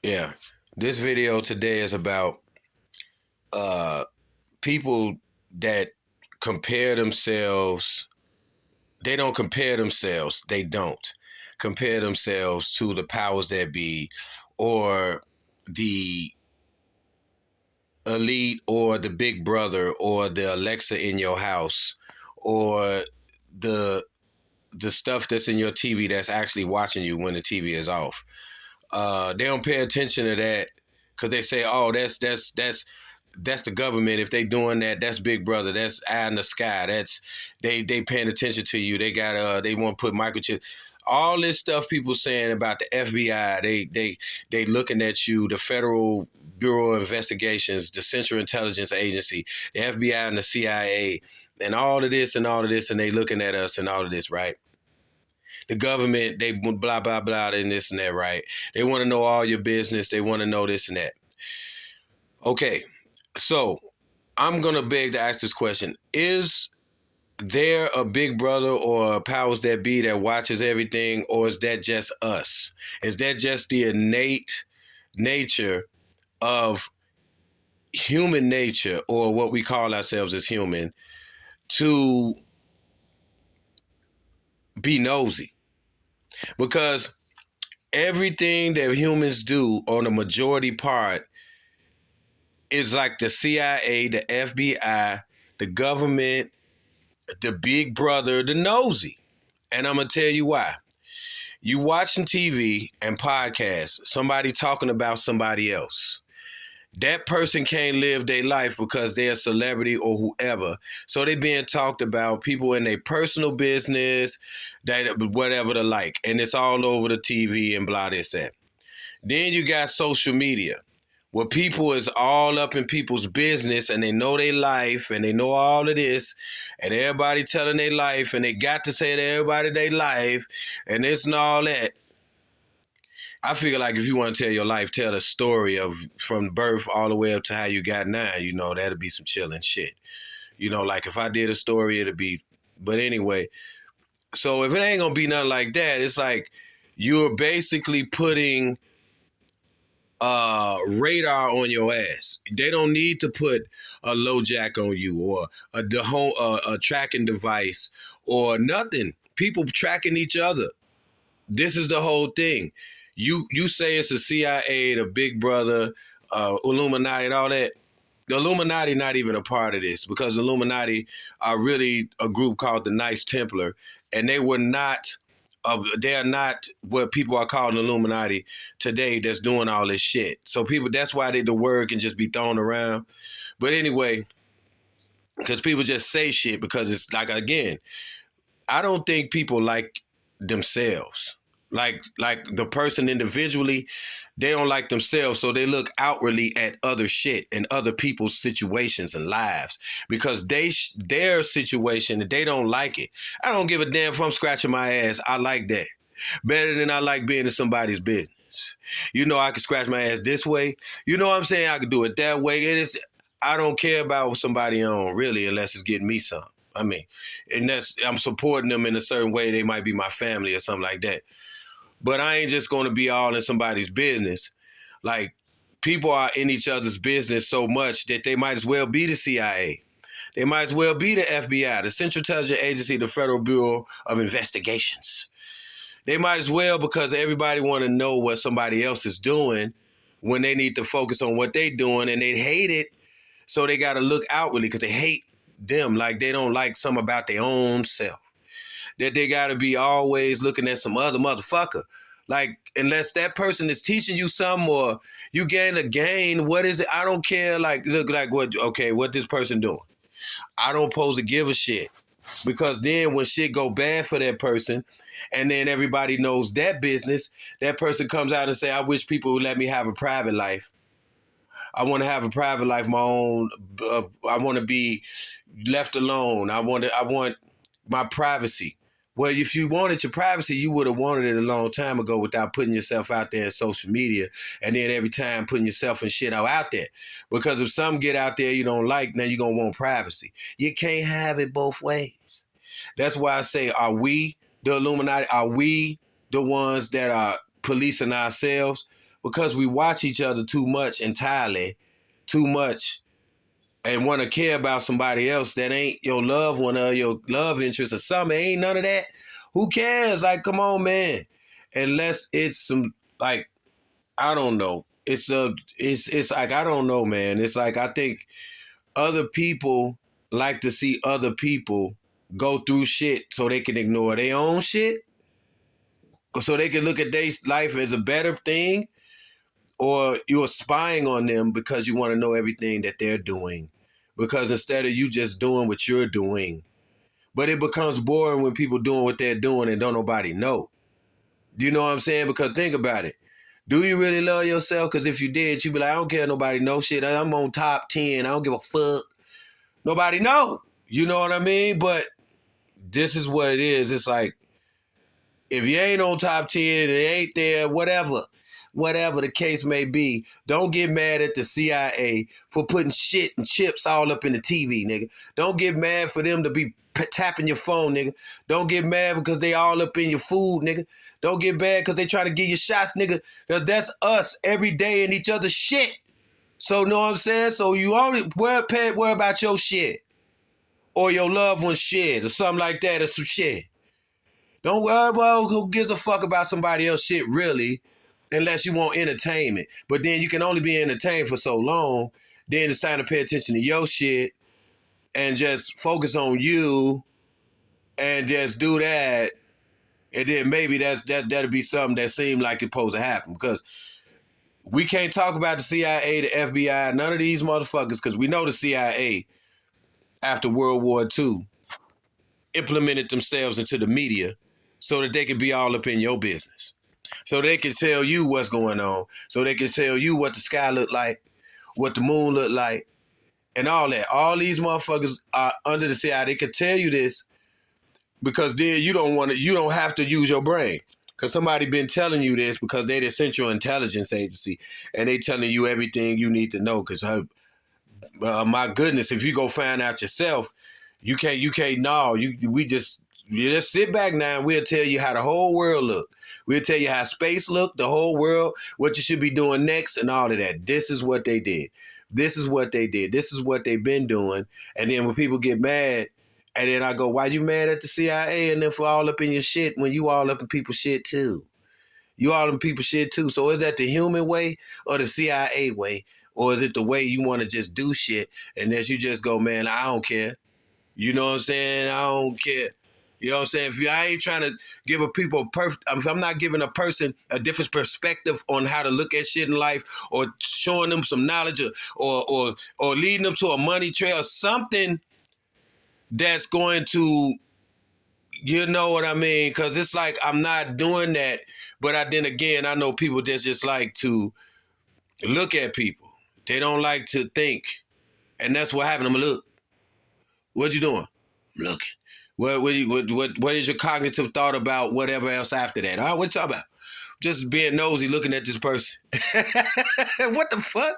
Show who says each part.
Speaker 1: Yeah. This video today is about uh people that compare themselves. They don't compare themselves. They don't compare themselves to the powers that be or the elite or the big brother or the Alexa in your house or the the stuff that's in your TV that's actually watching you when the TV is off. They don't pay attention to that because they say, "Oh, that's the government. If they doing that, that's Big Brother. That's eye in the sky. That's they paying attention to you. They got they want to put microchip. All this stuff people saying about the FBI. They looking at you. The Federal Bureau of Investigations, the Central Intelligence Agency, the FBI and the CIA, and all of this and all of this, and they looking at us and all of this, right? The government, they blah, blah, blah, and this and that, right? They want to know all your business. They want to know this and that. Okay, so I'm going to beg to ask this question. Is there a big brother or powers that be that watches everything, or is that just us? Is that just the innate nature of human nature, or what we call ourselves as human, to be nosy? Because everything that humans do on a majority part is like the CIA, the FBI, the government, the big brother, the nosy. And I'm going to tell you why. You watching TV and podcasts, somebody talking about somebody else. That person can't live their life because they're a celebrity or whoever. So they being talked about, people in their personal business, that whatever the like. And it's all over the TV and blah, this, that. Then you got social media, where people is all up in people's business and they know their life and they know all of this and everybody telling their life and they got to say to everybody their life and this and all that. I figure like if you want to tell your life, tell the story of from birth all the way up to how you got now, that'd be some chilling shit. Like if I did a story, it'd be, but anyway. So if it ain't gonna be nothing like that, it's like you're basically putting radar on your ass. They don't need to put a low jack on you or a tracking device or nothing. People tracking each other. This is the whole thing. You say it's the CIA, the Big Brother, Illuminati, and all that. The Illuminati not even a part of this because the Illuminati are really a group called the Knights Templar, and they're not what people are calling Illuminati today that's doing all this shit. So people, that's why the word can just be thrown around. But anyway, because people just say shit because it's like, again, I don't think people like themselves. Like the person individually, they don't like themselves, so they look outwardly at other shit and other people's situations and lives because their situation, they don't like it. I don't give a damn if I'm scratching my ass. I like that better than I like being in somebody's business. I can scratch my ass this way. You know what I'm saying? I can do it that way. I don't care about what somebody on really unless it's getting me some. I mean, and I'm supporting them in a certain way. They might be my family or something like that. But I ain't just going to be all in somebody's business. Like, people are in each other's business so much that they might as well be the CIA. They might as well be the FBI, the Central Intelligence Agency, the Federal Bureau of Investigations. They might as well because everybody want to know what somebody else is doing when they need to focus on what they doing and they hate it. So they got to look outwardly because they hate them like they don't like some about their own self. That they got to be always looking at some other motherfucker. Like, unless that person is teaching you something or you gain, what is it? I don't care. Like, look, like what this person doing? I don't supposed to give a shit. Because then when shit go bad for that person and then everybody knows that business, that person comes out and say, I wish people would let me have a private life. I want to have a private life, my own. I want to be left alone. I want my privacy. Well, if you wanted your privacy, you would have wanted it a long time ago without putting yourself out there in social media and then every time putting yourself and shit out there. Because if some get out there you don't like, now you're going to want privacy. You can't have it both ways. That's why I say, are we the Illuminati? Are we the ones that are policing ourselves? because we watch each other too much entirely, too much, and want to care about somebody else that ain't your loved one or your love interest or something. Ain't none of that. Who cares? Like, come on, man. Unless it's some, like, I don't know. It's like, I don't know, man. It's like, I think other people like to see other people go through shit so they can ignore their own shit, so they can look at their life as a better thing, or you're spying on them because you want to know everything that they're doing, because instead of you just doing what you're doing. But it becomes boring when people doing what they're doing and don't nobody know. You know what I'm saying? Because think about it. Do you really love yourself? Because if you did, you'd be like, I don't care, nobody know shit. I'm on top 10. I don't give a fuck. Nobody know. You know what I mean? But this is what it is. It's like, if you ain't on top 10, it ain't there, whatever the case may be, don't get mad at the CIA for putting shit and chips all up in the TV, nigga. Don't get mad for them to be tapping your phone, nigga. Don't get mad because they all up in your food, nigga. Don't get mad because they trying to give you shots, nigga. Because that's us every day in each other's shit. So, know what I'm saying? So you only worry about your shit or your loved one's shit or something like that or some shit. Don't worry about who gives a fuck about somebody else's shit, really, unless you want entertainment. But then you can only be entertained for so long. Then it's time to pay attention to your shit and just focus on you and just do that. And then maybe that'll be something that seemed like it's supposed to happen. Because we can't talk about the CIA, the FBI, none of these motherfuckers, because we know the CIA, after World War II, implemented themselves into the media so that they could be all up in your business. So they can tell you what's going on. So they can tell you what the sky look like, what the moon look like, and all that. All these motherfuckers are under the CIA. They could tell you this because then you don't have to use your brain. Because somebody been telling you this because they the Central Intelligence Agency and they telling you everything you need to know. Because my goodness, if you go find out yourself, you just sit back now and we'll tell you how the whole world look. We'll tell you how space look, the whole world, what you should be doing next and all of that. This is what they did. This is what they did. This is what they've been doing. And then when people get mad, and then I go, why you mad at the CIA and then for all up in your shit when you all up in people's shit too? You all in people's shit too. So is that the human way or the CIA way? Or is it the way you want to just do shit and then you just go, man, I don't care. You know what I'm saying? I don't care. You know what I'm saying? If I ain't trying to give if I'm not giving a person a different perspective on how to look at shit in life or showing them some knowledge or leading them to a money trail or something that's going to, you know what I mean? Because it's like I'm not doing that. But then again, I know people that just like to look at people. They don't like to think. And that's what happened. I'm going to look. What you doing? I'm looking. What is your cognitive thought about whatever else after that? What you talking about? Just being nosy looking at this person. What the fuck?